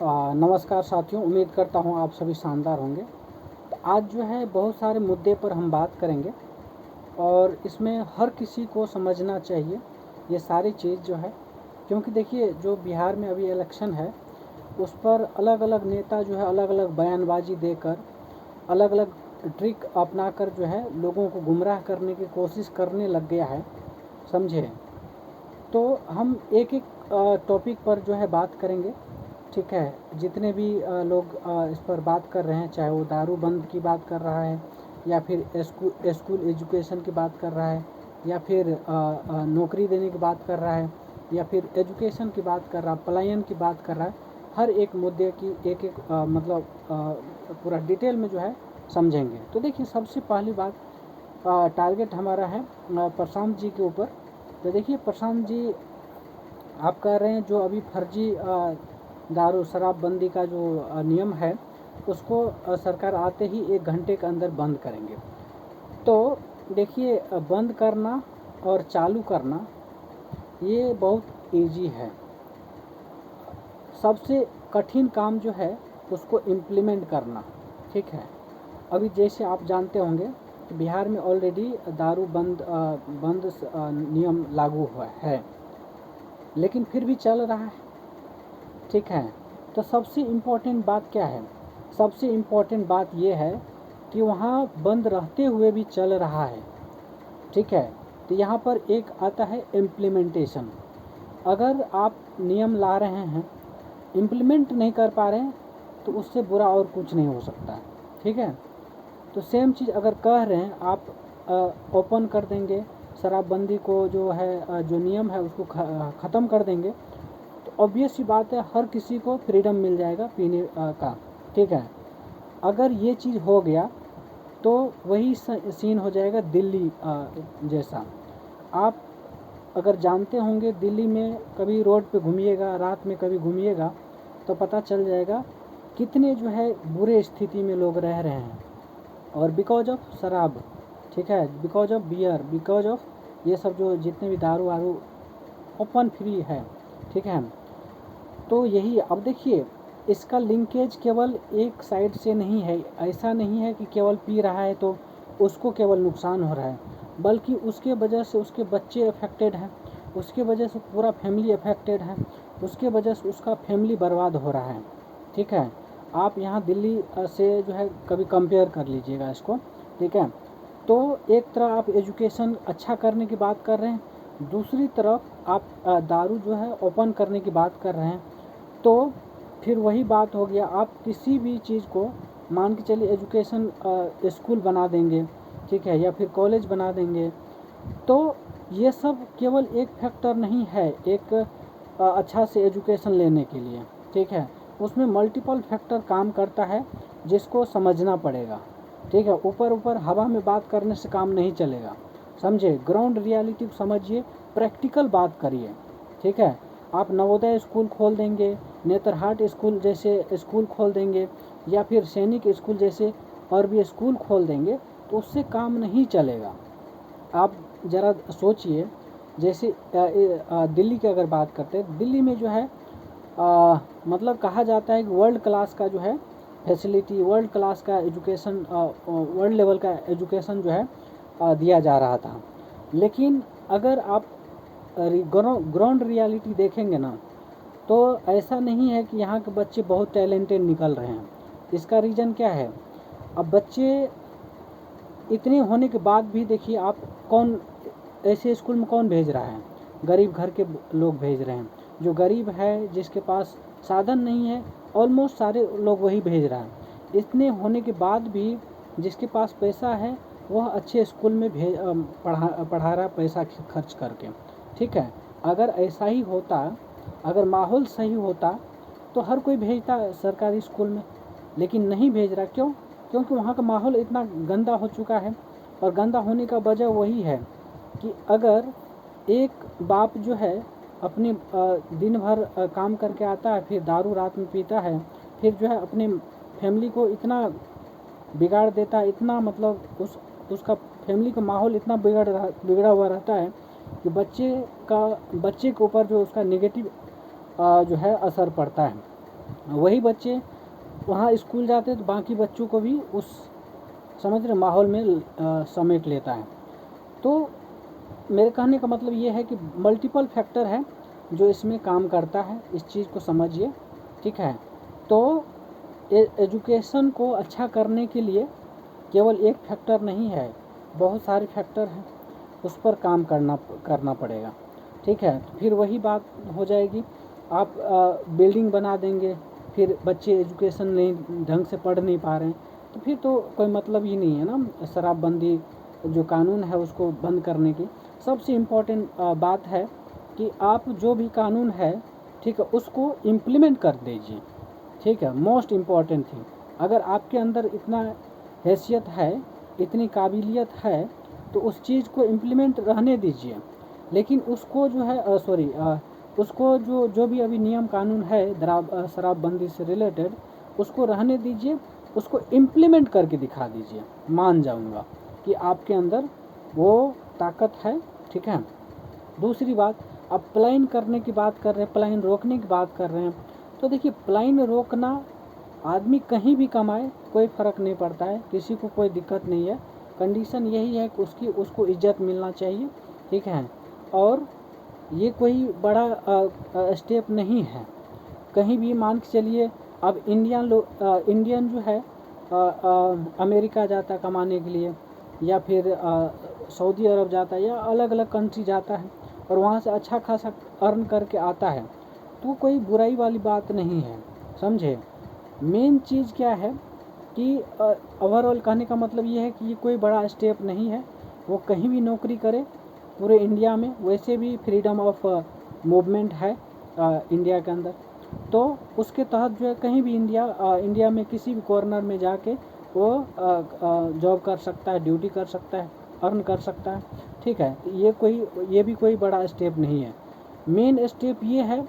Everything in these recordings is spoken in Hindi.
नमस्कार साथियों, उम्मीद करता हूँ आप सभी शानदार होंगे। तो आज जो है बहुत सारे मुद्दे पर हम बात करेंगे और इसमें हर किसी को समझना चाहिए ये सारी चीज़ जो है, क्योंकि देखिए जो बिहार में अभी इलेक्शन है उस पर अलग अलग नेता जो है अलग अलग बयानबाजी देकर अलग अलग ट्रिक अपनाकर जो है लोगों को गुमराह करने की कोशिश करने लग गया है, समझे। तो हम एक एक टॉपिक पर जो है बात करेंगे, ठीक है। जितने भी लोग इस पर बात कर रहे हैं, चाहे वो दारू बंद की बात कर रहा है या फिर स्कूल एजुकेशन की बात कर रहा है या फिर नौकरी देने की बात कर रहा है या फिर एजुकेशन की बात कर रहा है, पलायन की बात कर रहा है, हर एक मुद्दे की एक एक पूरा डिटेल में जो है समझेंगे। तो देखिए सबसे पहली बात, टारगेट हमारा है प्रशांत जी के ऊपर। तो देखिए प्रशांत जी, आप कह रहे हैं जो अभी फर्जी दारू शराबबंदी का जो नियम है उसको सरकार आते ही 1 घंटे के अंदर बंद करेंगे। तो देखिए बंद करना और चालू करना ये बहुत इजी है। सबसे कठिन काम जो है उसको इम्प्लीमेंट करना, ठीक है। अभी जैसे आप जानते होंगे कि बिहार में ऑलरेडी दारू बंद नियम लागू हुआ है, लेकिन फिर भी चल रहा है, ठीक है। तो सबसे इम्पोर्टेंट बात क्या है? सबसे इम्पोर्टेंट बात ये है कि वहाँ बंद रहते हुए भी चल रहा है, ठीक है। तो यहाँ पर एक आता है इम्प्लीमेंटेशन। अगर आप नियम ला रहे हैं, इम्प्लीमेंट नहीं कर पा रहे हैं, तो उससे बुरा और कुछ नहीं हो सकता है, ठीक है। तो सेम चीज़ अगर कह रहे हैं आप ओपन कर देंगे शराबबंदी को, जो है जो नियम है उसको ख़त्म कर देंगे, तो ऑब्वियस सी बात है हर किसी को फ्रीडम मिल जाएगा पीने का, ठीक है। अगर ये चीज़ हो गया तो वही सीन हो जाएगा दिल्ली जैसा। आप अगर जानते होंगे, दिल्ली में कभी रोड पे घूमिएगा, रात में कभी घूमिएगा तो पता चल जाएगा कितने जो है बुरे स्थिति में लोग रह रहे हैं, और बिकॉज ऑफ शराब, ठीक है, because of beer, because of ये सब जो जितने भी दारू वारू ओपन फ्री है, ठीक है। तो यही अब देखिए इसका लिंकेज केवल एक साइड से नहीं है। ऐसा नहीं है कि केवल पी रहा है तो उसको केवल नुकसान हो रहा है, बल्कि उसके वजह से उसके बच्चे अफेक्टेड हैं, उसके वजह से पूरा फैमिली अफेक्टेड है, उसके वजह से उसका फैमिली बर्बाद हो रहा है, ठीक है। आप यहाँ दिल्ली से जो है कभी कंपेयर कर लीजिएगा इसको, ठीक है। तो एक तरह आप एजुकेशन अच्छा करने की बात कर रहे हैं, दूसरी तरफ आप दारू जो है ओपन करने की बात कर रहे हैं। तो फिर वही बात हो गया, आप किसी भी चीज़ को मान के चलिए एजुकेशन स्कूल बना देंगे, ठीक है, या फिर कॉलेज बना देंगे, तो ये सब केवल एक फैक्टर नहीं है एक अच्छा से एजुकेशन लेने के लिए, ठीक है। उसमें मल्टीपल फैक्टर काम करता है जिसको समझना पड़ेगा, ठीक है। ऊपर ऊपर हवा में बात करने से काम नहीं चलेगा, समझे। ग्राउंड रियलिटी को समझिए, प्रैक्टिकल बात करिए, ठीक है। आप नवोदय स्कूल खोल देंगे, नेतरहाट स्कूल जैसे स्कूल खोल देंगे, या फिर सैनिक स्कूल जैसे और भी स्कूल खोल देंगे, तो उससे काम नहीं चलेगा। आप ज़रा सोचिए, जैसे दिल्ली की अगर बात करते हैं, दिल्ली में जो है मतलब कहा जाता है कि वर्ल्ड क्लास का जो है फैसिलिटी, वर्ल्ड क्लास का एजुकेशन, वर्ल्ड लेवल का एजुकेशन जो है दिया जा रहा था। लेकिन अगर आप ग्राउंड रियलिटी देखेंगे ना, तो ऐसा नहीं है कि यहाँ के बच्चे बहुत टैलेंटेड निकल रहे हैं। इसका रीज़न क्या है? अब बच्चे इतने होने के बाद भी देखिए आप, कौन ऐसे स्कूल में कौन भेज रहा है? गरीब घर के लोग भेज रहे हैं। जो गरीब है, जिसके पास साधन नहीं है, ऑलमोस्ट सारे लोग वही भेज रहा है। इतने होने के बाद भी जिसके पास पैसा है वह अच्छे स्कूल में पढ़ा रहा, पैसा खर्च करके, ठीक है। अगर ऐसा ही होता, अगर माहौल सही होता तो हर कोई भेजता सरकारी स्कूल में, लेकिन नहीं भेज रहा। क्यों? क्योंकि वहाँ का माहौल इतना गंदा हो चुका है। और गंदा होने का वजह वही है कि अगर एक बाप जो है अपने दिन भर काम करके आता है, फिर दारू रात में पीता है, फिर जो है अपने फैमिली को इतना बिगाड़ देता है, इतना मतलब उसका फैमिली का माहौल इतना बिगड़ा हुआ रहता है कि बच्चे के ऊपर जो उसका नेगेटिव जो है असर पड़ता है। वही बच्चे वहाँ स्कूल जाते हैं तो बाकी बच्चों को भी उस समझ रहे माहौल में समेट लेता है। तो मेरे कहने का मतलब ये है कि मल्टीपल फैक्टर है जो इसमें काम करता है, इस चीज़ को समझिए, ठीक है। तो एजुकेशन को अच्छा करने के लिए केवल एक फैक्टर नहीं है, बहुत सारे फैक्टर हैं, उस पर काम करना पड़ेगा, ठीक है। तो फिर वही बात हो जाएगी, आप बिल्डिंग बना देंगे, फिर बच्चे एजुकेशन नहीं ढंग से पढ़ नहीं पा रहे हैं, तो फिर तो कोई मतलब ही नहीं है ना शराबबंदी जो कानून है उसको बंद करने की। सबसे इम्पोर्टेंट बात है कि आप जो भी कानून है, ठीक है, उसको इम्प्लीमेंट कर दीजिए, ठीक है। मोस्ट इम्पॉर्टेंट थिंग, अगर आपके अंदर इतना हैसियत है, इतनी काबिलियत है, तो उस चीज़ को इम्प्लीमेंट रहने दीजिए। लेकिन उसको जो है उसको जो भी अभी नियम कानून है शराबबंदी से रिलेटेड, उसको रहने दीजिए, उसको इम्प्लीमेंट करके दिखा दीजिए। मान जाऊंगा कि आपके अंदर वो ताकत है, ठीक है। दूसरी बात, आप पलायन करने की बात कर रहे हैं, पलायन रोकने की बात कर रहे हैं, तो देखिए पलायन रोकना, आदमी कहीं भी कमाए कोई फ़र्क नहीं पड़ता है, किसी को कोई दिक्कत नहीं है। कंडीशन यही है कि उसको इज्जत मिलना चाहिए, ठीक है। और ये कोई बड़ा स्टेप नहीं है। कहीं भी मान के चलिए, अब इंडियन जो है अमेरिका जाता कमाने के लिए, या फिर सऊदी अरब जाता है, या अलग अलग कंट्री जाता है और वहाँ से अच्छा खासा अर्न करके आता है, तो कोई बुराई वाली बात नहीं है, समझे। मेन चीज़ क्या है कि ओवरऑल कहने का मतलब ये है कि ये कोई बड़ा स्टेप नहीं है, वो कहीं भी नौकरी करे पूरे इंडिया में। वैसे भी फ्रीडम ऑफ मूवमेंट है इंडिया के अंदर, तो उसके तहत जो है कहीं भी इंडिया में किसी भी कॉर्नर में जाके वो जॉब कर सकता है, ड्यूटी कर सकता है, अर्न कर सकता है, ठीक है। ये भी कोई बड़ा स्टेप नहीं है। मेन स्टेप ये है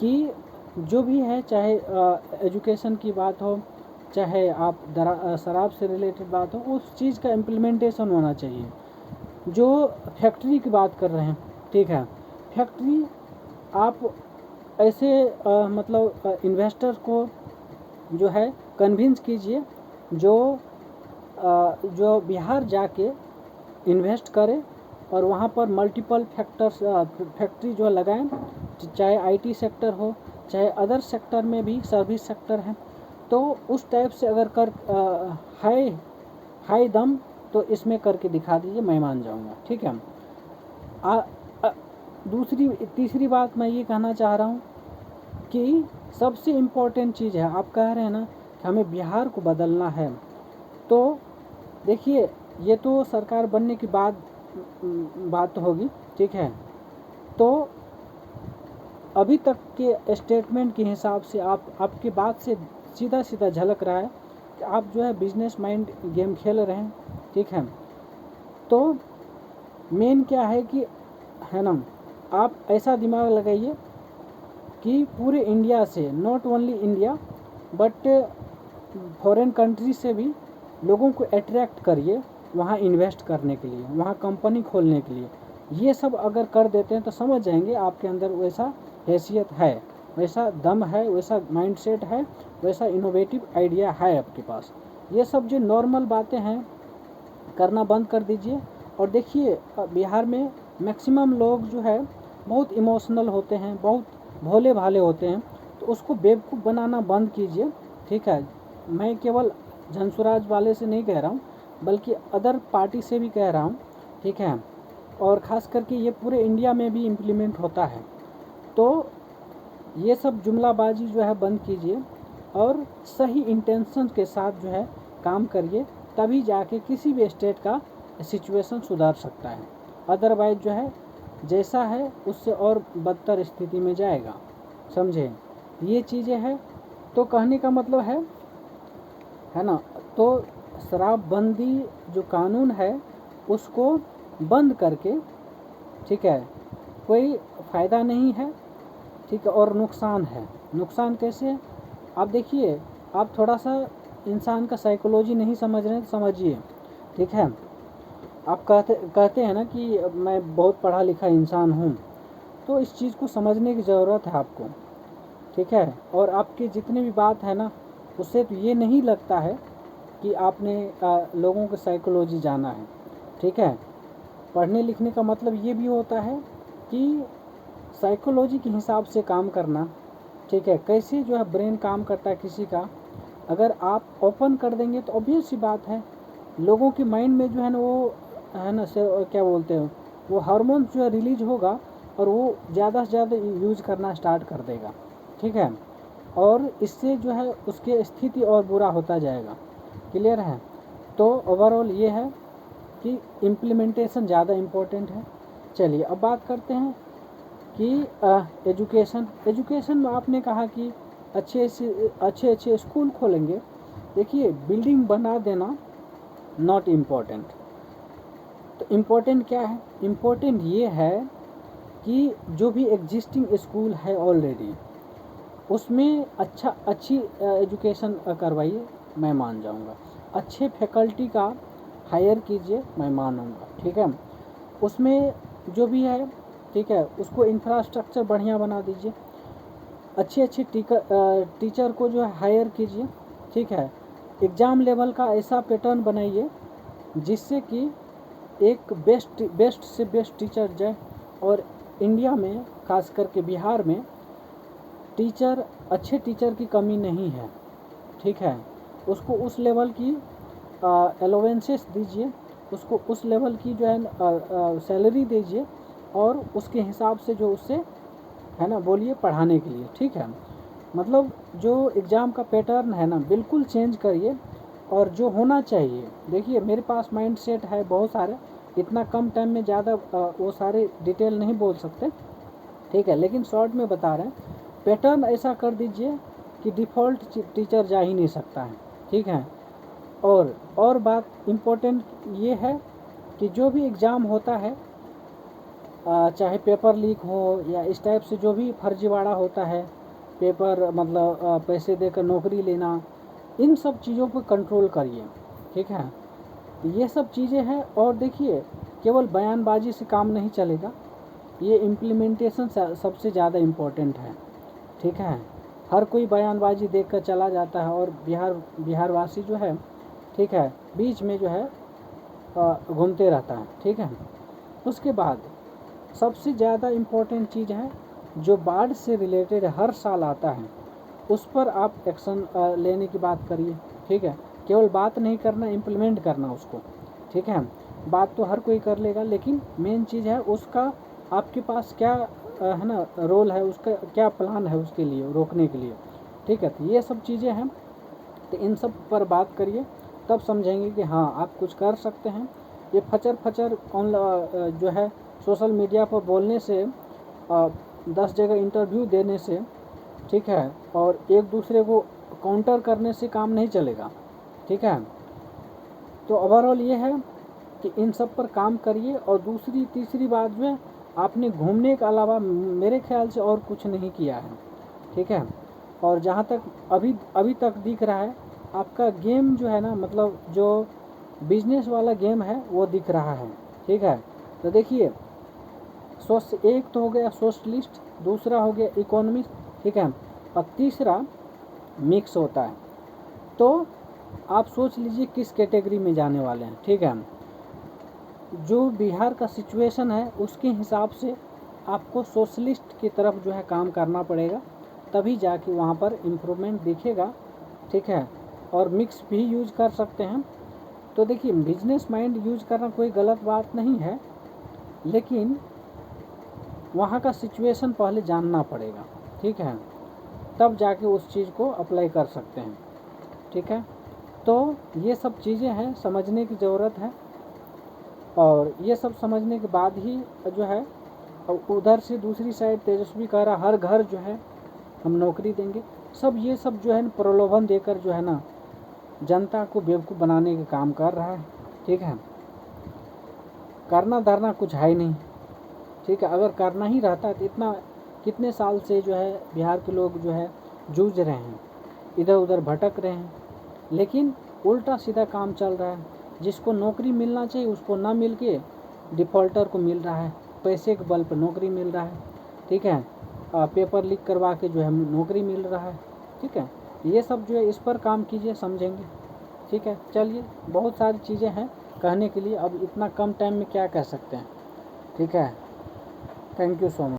कि जो भी है, चाहे एजुकेशन की बात हो, चाहे आप शराब से रिलेटेड बात हो, उस चीज़ का इम्प्लीमेंटेशन होना चाहिए। जो फैक्ट्री की बात कर रहे हैं, ठीक है, फैक्ट्री आप ऐसे मतलब इन्वेस्टर को जो है कन्विंस कीजिए, जो बिहार जाके इन्वेस्ट करे और वहाँ पर मल्टीपल फैक्ट्री जो लगाएं, चाहे आईटी सेक्टर हो, चाहे अदर सेक्टर में भी सर्विस सेक्टर है, तो उस टाइप से अगर हाई दम तो इसमें करके दिखा दीजिए, मैं मान जाऊंगा, ठीक है। तीसरी बात मैं ये कहना चाह रहा हूँ कि सबसे इम्पोर्टेंट चीज़ है, आप कह रहे हैं ना कि हमें बिहार को बदलना है, तो देखिए ये तो सरकार बनने की बात होगी, ठीक है। तो अभी तक के स्टेटमेंट के हिसाब से आपकी बात से सीधा सीधा झलक रहा है कि आप जो है बिजनेस माइंड गेम खेल रहे हैं, ठीक है। तो मेन क्या है कि, है ना, आप ऐसा दिमाग लगाइए कि पूरे इंडिया से, not only India but foreign country से भी लोगों को अट्रैक्ट करिए वहाँ इन्वेस्ट करने के लिए, वहाँ कंपनी खोलने के लिए। ये सब अगर कर देते हैं तो समझ जाएंगे आपके अंदर वैसा हैसियत है, वैसा दम है, वैसा माइंडसेट है, वैसा इनोवेटिव आइडिया है आपके पास। ये सब जो नॉर्मल बातें हैं करना बंद कर दीजिए। और देखिए बिहार में मैक्सिमम लोग जो है बहुत इमोशनल होते हैं, बहुत भोले भाले होते हैं, तो उसको बेवकूफ़ बनाना बंद कीजिए, ठीक है। मैं केवल झंसुराज वाले से नहीं कह रहा हूँ, बल्कि अदर पार्टी से भी कह रहा हूँ, ठीक है। और ख़ास करके ये पूरे इंडिया में भी इम्प्लीमेंट होता है। तो ये सब जुमलाबाजी जो है बंद कीजिए और सही इंटेंशन के साथ जो है काम करिए, तभी जाके किसी भी स्टेट का सिचुएशन सुधार सकता है। अदरवाइज जो है जैसा है उससे और बदतर स्थिति में जाएगा, समझे। ये चीज़ें हैं, तो कहने का मतलब है ना। तो शराबबंदी जो कानून है उसको बंद करके, ठीक है, कोई फ़ायदा नहीं है, ठीक है, और नुकसान है। नुकसान कैसे? आप देखिए, आप थोड़ा सा इंसान का साइकोलॉजी नहीं समझ रहे हैं तो समझिए, ठीक है। आप कहते हैं ना कि मैं बहुत पढ़ा लिखा इंसान हूँ, तो इस चीज़ को समझने की ज़रूरत है आपको। ठीक है। और आपकी जितनी भी बात है ना, उससे तो ये नहीं लगता है कि आपने लोगों की साइकोलॉजी जाना है, ठीक है। पढ़ने लिखने का मतलब ये भी होता है कि साइकोलॉजी के हिसाब से काम करना, ठीक है। कैसे जो है ब्रेन काम करता है किसी का, अगर आप ओपन कर देंगे तो ऑब्वियस सी बात है लोगों के माइंड में जो है ना वो है ना क्या बोलते हैं, वो हार्मोन्स जो है रिलीज होगा और वो ज़्यादा से ज़्यादा यूज करना स्टार्ट कर देगा, ठीक है। और इससे जो है उसकी स्थिति और बुरा होता जाएगा। क्लियर है। तो ओवरऑल ये है कि इम्प्लीमेंटेशन ज़्यादा इम्पोर्टेंट है। चलिए अब बात करते हैं कि एजुकेशन में आपने कहा कि अच्छे स्कूल खोलेंगे। देखिए बिल्डिंग बना देना नॉट इम्पोर्टेंट। तो इम्पोर्टेंट क्या है? इम्पोर्टेंट ये है कि जो भी एग्जिस्टिंग स्कूल है ऑलरेडी उसमें अच्छी एजुकेशन करवाइए, मैं मान जाऊंगा। अच्छे फैकल्टी का हायर कीजिए, मैं मानूंगा, ठीक है। उसमें जो भी है, ठीक है, उसको इंफ्रास्ट्रक्चर बढ़िया बना दीजिए। अच्छे टीचर को जो है हायर कीजिए, ठीक है। एग्ज़ाम लेवल का ऐसा पैटर्न बनाइए जिससे कि एक बेस्ट से बेस्ट टीचर जाए। और इंडिया में खास करके बिहार में अच्छे टीचर की कमी नहीं है, ठीक है। उसको उस लेवल की एलोवेंसेस दीजिए, उसको उस लेवल की जो है सैलरी दीजिए और उसके हिसाब से जो उससे है ना बोलिए पढ़ाने के लिए, ठीक है। मतलब जो एग्ज़ाम का पैटर्न है ना बिल्कुल चेंज करिए। और जो होना चाहिए, देखिए मेरे पास माइंड सेट है बहुत सारे, इतना कम टाइम में ज़्यादा वो सारे डिटेल नहीं बोल सकते, ठीक है, लेकिन शॉर्ट में बता रहे हैं। पैटर्न ऐसा कर दीजिए कि डिफ़ॉल्ट टीचर जा ही नहीं सकता है, ठीक है। और बात इम्पोर्टेंट ये है कि जो भी एग्ज़ाम होता है, चाहे पेपर लीक हो या इस टाइप से जो भी फर्जीवाड़ा होता है, पेपर मतलब पैसे देकर नौकरी लेना, इन सब चीज़ों पर कंट्रोल करिए, ठीक है। ये सब चीज़ें हैं। और देखिए केवल बयानबाजी से काम नहीं चलेगा, ये इम्प्लीमेंटेशन सबसे ज़्यादा इम्पोर्टेंट है, ठीक है। हर कोई बयानबाजी देखकर चला जाता है और बिहारवासी जो है, ठीक है, बीच में जो है घूमते रहता है, ठीक है। उसके बाद सबसे ज़्यादा इम्पोर्टेंट चीज़ है जो बाढ़ से रिलेटेड हर साल आता है, उस पर आप एक्शन लेने की बात करिए, ठीक है। केवल बात नहीं करना, इम्प्लीमेंट करना उसको, ठीक है। बात तो हर कोई कर लेगा, लेकिन मेन चीज़ है उसका आपके पास क्या है ना रोल है, उसका क्या प्लान है उसके लिए रोकने के लिए, ठीक है। तो ये सब चीज़ें हैं, तो इन सब पर बात करिए, तब समझेंगे कि हाँ आप कुछ कर सकते हैं। ये फचर जो है सोशल मीडिया पर बोलने से 10 जगह इंटरव्यू देने से, ठीक है, और एक दूसरे को काउंटर करने से काम नहीं चलेगा, ठीक है। तो ओवरऑल ये है कि इन सब पर काम करिए। और दूसरी तीसरी बात जो है, आपने घूमने के अलावा मेरे ख्याल से और कुछ नहीं किया है, ठीक है। और जहाँ तक अभी तक दिख रहा है आपका गेम जो है ना, मतलब जो बिजनेस वाला गेम है वो दिख रहा है, ठीक है। तो देखिए एक तो हो गया सोशलिस्ट, दूसरा हो गया इकोनॉमिस्ट, ठीक है, और तीसरा मिक्स होता है। तो आप सोच लीजिए किस कैटेगरी में जाने वाले हैं, ठीक है। जो बिहार का सिचुएशन है उसके हिसाब से आपको सोशलिस्ट की तरफ जो है काम करना पड़ेगा, तभी जाके वहाँ पर इम्प्रूवमेंट दिखेगा, ठीक है। और मिक्स भी यूज कर सकते हैं। तो देखिए बिजनेस माइंड यूज करना कोई गलत बात नहीं है, लेकिन वहाँ का सिचुएशन पहले जानना पड़ेगा, ठीक है, तब जाके उस चीज़ को अप्लाई कर सकते हैं, ठीक है। तो ये सब चीज़ें हैं, समझने की ज़रूरत है। और ये सब समझने के बाद ही जो है उधर से दूसरी साइड तेजस्वी कह रहा हर घर जो है हम नौकरी देंगे, सब ये सब जो है प्रलोभन देकर जो है ना जनता को बेवकूफ़ बनाने का काम कर रहा है, ठीक है। करना धरना कुछ है ही नहीं, ठीक है। अगर करना ही रहता तो इतना कितने साल से जो है बिहार के लोग जो है जूझ रहे हैं, इधर उधर भटक रहे हैं, लेकिन उल्टा सीधा काम चल रहा है। जिसको नौकरी मिलना चाहिए उसको ना मिल के डिफ़ॉल्टर को मिल रहा है, पैसे के बल पर नौकरी मिल रहा है, ठीक है। पेपर लीक करवा के जो है नौकरी मिल रहा है। ठीक है, ये सब जो है इस पर काम कीजिए, समझेंगे। ठीक है, चलिए, बहुत सारी चीज़ें हैं कहने के लिए, अब इतना कम टाइम में क्या कह सकते हैं। ठीक है, थैंक यू सो मच।